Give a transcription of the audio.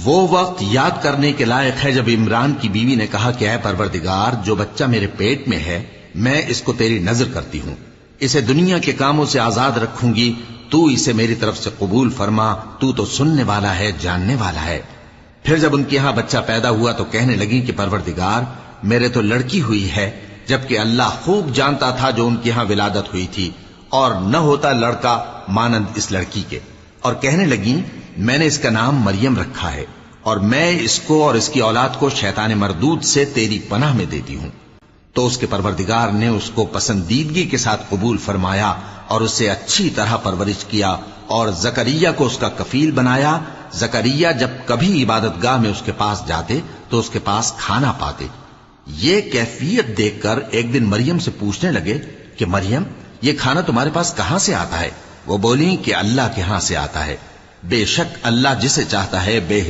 وہ وقت یاد کرنے کے لائق ہے جب عمران کی بیوی نے کہا کہ اے پروردگار، جو بچہ میرے پیٹ میں ہے میں اس کو تیری نظر کرتی ہوں، اسے دنیا کے کاموں سے آزاد رکھوں گی، تو اسے میری طرف سے قبول فرما، تو سننے والا ہے، جاننے والا ہے۔ پھر جب ان کے ہاں بچہ پیدا ہوا تو کہنے لگی کہ پروردگار، میرے تو لڑکی ہوئی ہے، جبکہ اللہ خوب جانتا تھا جو ان کے ہاں ولادت ہوئی تھی، اور نہ ہوتا لڑکا مانند اس لڑکی کے۔ اور کہنے لگیں میں نے اس کا نام مریم رکھا ہے، اور میں اس کو اور اس کی اولاد کو شیطان مردود سے تیری پناہ میں دیتی ہوں۔ تو اس کے پروردگار نے اس کو پسندیدگی کے ساتھ قبول فرمایا اور اسے اچھی طرح پرورش کیا، اور زکریا کو اس کا کفیل بنایا۔ زکریا جب کبھی عبادت گاہ میں اس کے پاس جاتے تو اس کے پاس کھانا پاتے۔ یہ کیفیت دیکھ کر ایک دن مریم سے پوچھنے لگے کہ مریم، یہ کھانا تمہارے پاس کہاں سے آتا ہے؟ وہ بولی کہ اللہ کے ہاں سے آتا ہے، بے شک اللہ جسے چاہتا ہے بے